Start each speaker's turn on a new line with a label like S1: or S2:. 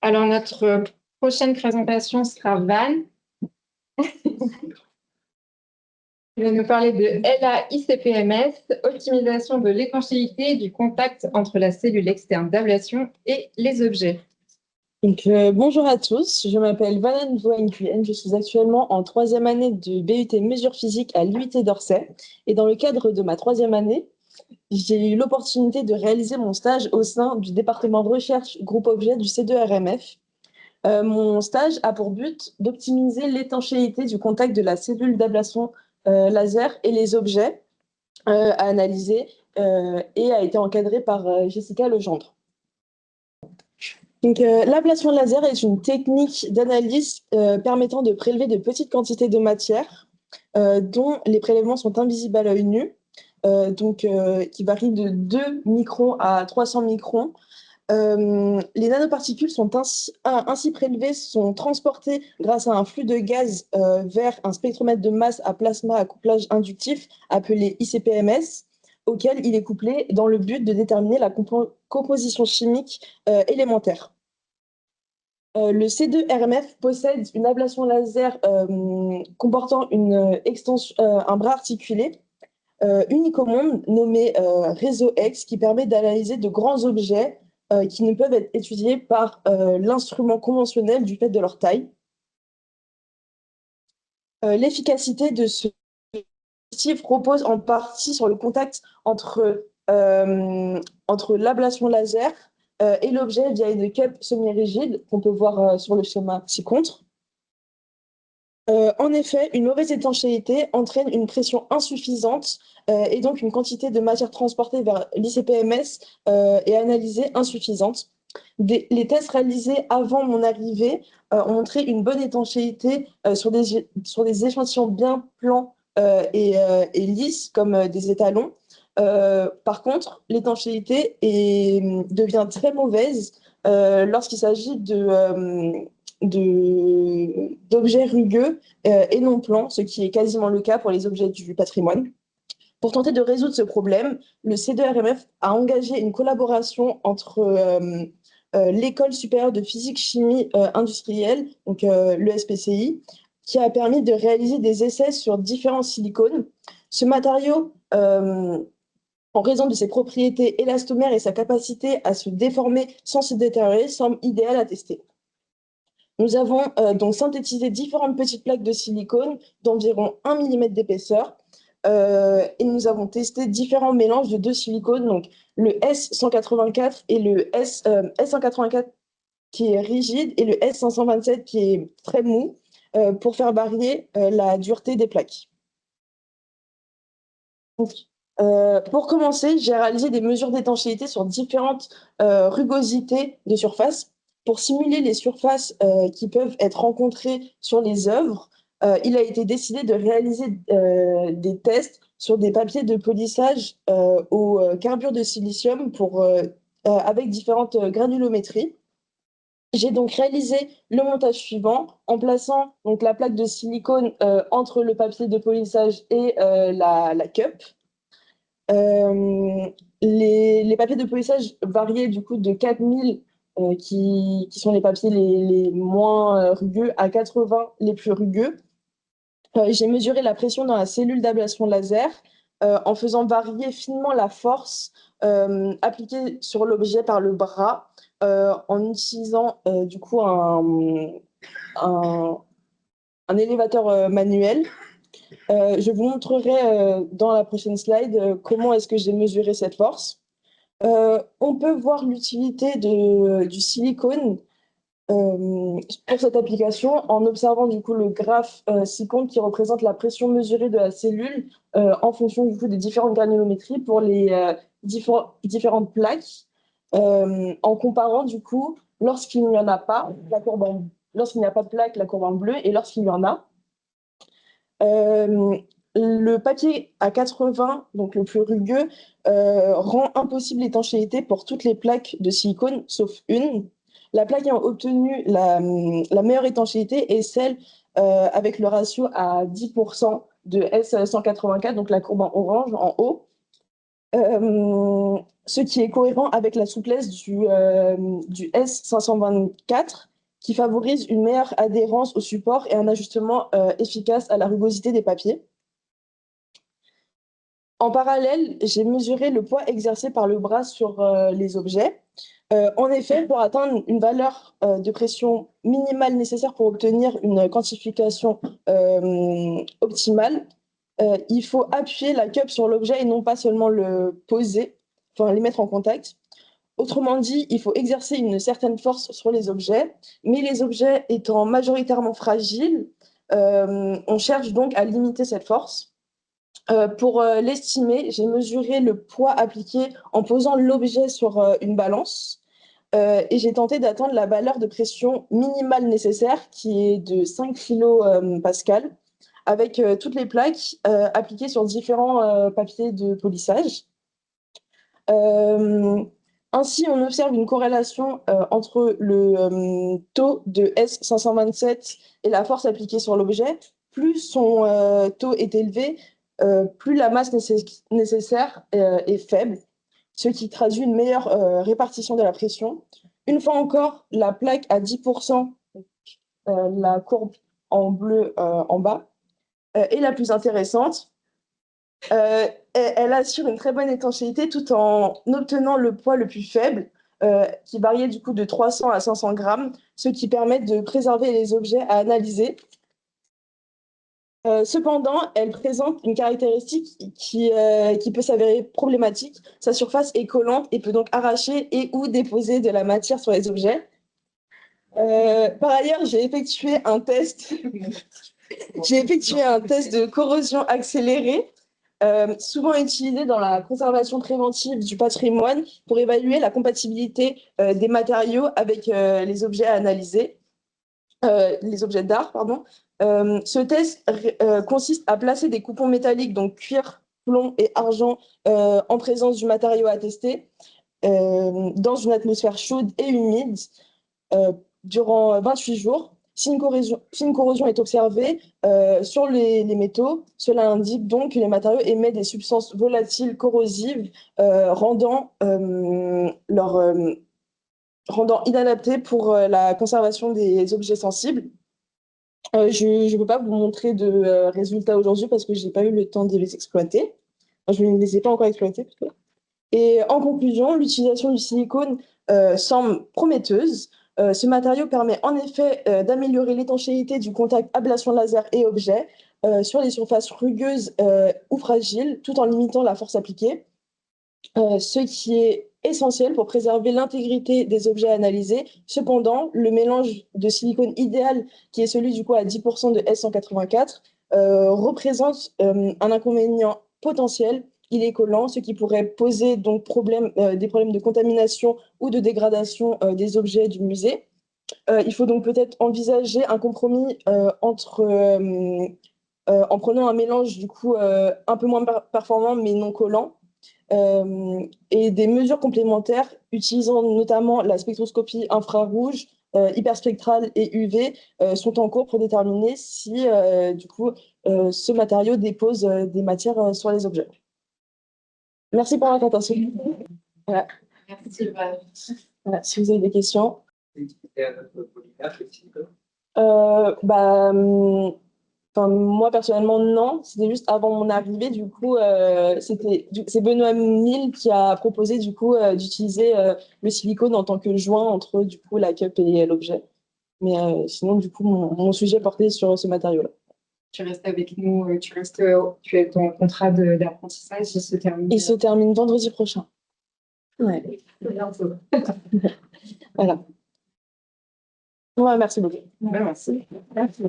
S1: Alors, notre prochaine présentation sera Van. Il va nous parler de LA-ICP-MS, optimisation de l'étanchéité et du contact entre la cellule externe d'ablation et les objets.
S2: Bonjour à tous, je m'appelle Vanane Voa-Nguyen, je suis actuellement en troisième année de BUT Mesures physiques à l'UIT d'Orsay. Et dans le cadre de ma troisième année, j'ai eu l'opportunité de réaliser mon stage au sein du département de recherche groupe objet du C2RMF. Mon stage a pour but d'optimiser l'étanchéité du contact de la cellule d'ablation laser et les objets à analyser et a été encadré par Jessica Legendre. L'ablation laser est une technique d'analyse permettant de prélever de petites quantités de matière dont les prélèvements sont invisibles à l'œil nu, qui varient de 2 microns à 300 microns. Les nanoparticules sont ainsi prélevées, sont transportées grâce à un flux de gaz vers un spectromètre de masse à plasma à couplage inductif appelé ICP-MS, auquel il est couplé dans le but de déterminer la composition chimique élémentaire. Le C2RMF possède une ablation laser comportant un bras articulé unique au monde nommé réseau X qui permet d'analyser de grands objets qui ne peuvent être étudiés par l'instrument conventionnel du fait de leur taille. L'efficacité de ce dispositif repose en partie sur le contact entre l'ablation laser et l'objet via une cup semi-rigide qu'on peut voir sur le schéma ci-contre. En effet, une mauvaise étanchéité entraîne une pression insuffisante et donc une quantité de matière transportée vers l'ICP-MS et analysée insuffisante. Les tests réalisés avant mon arrivée ont montré une bonne étanchéité sur des échantillons bien plans et lisses comme des étalons. Par contre, l'étanchéité devient très mauvaise lorsqu'il s'agit d'objets rugueux et non plans, ce qui est quasiment le cas pour les objets du patrimoine. Pour tenter de résoudre ce problème, le C2RMF a engagé une collaboration entre l'École supérieure de physique-chimie industrielle, donc l'ESPCI, qui a permis de réaliser des essais sur différents silicones. Ce matériau, en raison de ses propriétés élastomères et sa capacité à se déformer sans se détériorer, semble idéal à tester. Nous avons donc synthétisé différentes petites plaques de silicone d'environ 1 mm d'épaisseur et nous avons testé différents mélanges de deux silicones, donc le S184 et le S184 qui est rigide et le S527 qui est très mou pour faire varier la dureté des plaques. Donc, pour commencer, j'ai réalisé des mesures d'étanchéité sur différentes rugosités de surface. Pour simuler les surfaces qui peuvent être rencontrées sur les œuvres, il a été décidé de réaliser des tests sur des papiers de polissage au carbure de silicium avec différentes granulométries. J'ai donc réalisé le montage suivant en plaçant donc, la plaque de silicone entre le papier de polissage et la cup. Les papiers de polissage variaient du coup de 4000 qui sont les papiers les moins rugueux à 80 les plus rugueux. J'ai mesuré la pression dans la cellule d'ablation laser en faisant varier finement la force appliquée sur l'objet par le bras en utilisant du coup un élévateur manuel. Je vous montrerai dans la prochaine slide comment est-ce que j'ai mesuré cette force. On peut voir l'utilité du silicone pour cette application en observant du coup le graphe ci-contre qui représente la pression mesurée de la cellule en fonction du coup des différentes granulométries pour les différentes plaques en comparant du coup lorsqu'il n'y en a pas lorsqu'il n'y a pas de plaque la courbe en bleu et lorsqu'il y en a. Le papier à 80, donc le plus rugueux, rend impossible l'étanchéité pour toutes les plaques de silicone, sauf une. La plaque ayant obtenu la meilleure étanchéité est celle avec le ratio à 10% de S184, donc la courbe en orange en haut. ce qui est cohérent avec la souplesse du S524, qui favorise une meilleure adhérence au support et un ajustement efficace à la rugosité des papiers. En parallèle, j'ai mesuré le poids exercé par le bras sur les objets. En effet, pour atteindre une valeur de pression minimale nécessaire pour obtenir une quantification optimale, il faut appuyer la cup sur l'objet et non pas seulement le poser, enfin les mettre en contact. Autrement dit, il faut exercer une certaine force sur les objets, mais les objets étant majoritairement fragiles, on cherche donc à limiter cette force. Pour l'estimer, j'ai mesuré le poids appliqué en posant l'objet sur une balance et j'ai tenté d'atteindre la valeur de pression minimale nécessaire qui est de 5 kPa avec toutes les plaques appliquées sur différents papiers de polissage. Ainsi, on observe une corrélation entre le taux de S527 et la force appliquée sur l'objet. Plus son taux est élevé, plus la masse nécessaire est faible, ce qui traduit une meilleure répartition de la pression. Une fois encore, la plaque à 10%, la courbe en bleu en bas, est la plus intéressante. Elle assure une très bonne étanchéité tout en obtenant le poids le plus faible, qui variait du coup de 300 à 500 grammes, ce qui permet de préserver les objets à analyser. Cependant, elle présente une caractéristique qui peut s'avérer problématique. Sa surface est collante et peut donc arracher et ou déposer de la matière sur les objets. Par ailleurs, j'ai effectué un test de corrosion accélérée, souvent utilisé dans la conservation préventive du patrimoine pour évaluer la compatibilité des matériaux avec les objets à analyser, les objets d'art, pardon. Ce test consiste à placer des coupons métalliques, donc cuir, plomb et argent, en présence du matériau à tester, dans une atmosphère chaude et humide durant 28 jours. Si une corrosion est observée sur les métaux, cela indique donc que les matériaux émettent des substances volatiles corrosives, rendant inadaptés pour la conservation des objets sensibles. Je ne peux pas vous montrer de résultats aujourd'hui parce que je n'ai pas eu le temps de les exploiter. Enfin, je ne les ai pas encore exploités plutôt. Et en conclusion, l'utilisation du silicone semble prometteuse. Ce matériau permet en effet d'améliorer l'étanchéité du contact ablation laser et objet sur les surfaces rugueuses ou fragiles, tout en limitant la force appliquée, ce qui est essentiel pour préserver l'intégrité des objets analysés. Cependant, le mélange de silicone idéal, qui est celui du coup à 10% de S184, représente un inconvénient potentiel. Il est collant, ce qui pourrait poser donc des problèmes de contamination ou de dégradation des objets du musée. Il faut donc peut-être envisager un compromis en prenant un mélange du coup un peu moins performant mais non collant. Et des mesures complémentaires utilisant notamment la spectroscopie infrarouge, hyperspectrale et UV sont en cours pour déterminer si du coup ce matériau dépose des matières sur les objets. Merci pour votre attention. Voilà.
S1: Merci.
S2: Voilà, si vous avez des questions. Moi, personnellement, non. C'était juste avant mon arrivée. Du coup, c'est Benoît Mille qui a proposé du coup d'utiliser le silicone en tant que joint entre du coup la cup et l'objet. Mais sinon, du coup, mon sujet portait sur ce matériau-là.
S1: Tu restes avec nous, tu as ton contrat d'apprentissage, il se termine.
S2: Il se termine vendredi prochain. Ouais.
S1: Bientôt.
S2: Voilà. Ouais, merci beaucoup.
S1: Merci. Merci.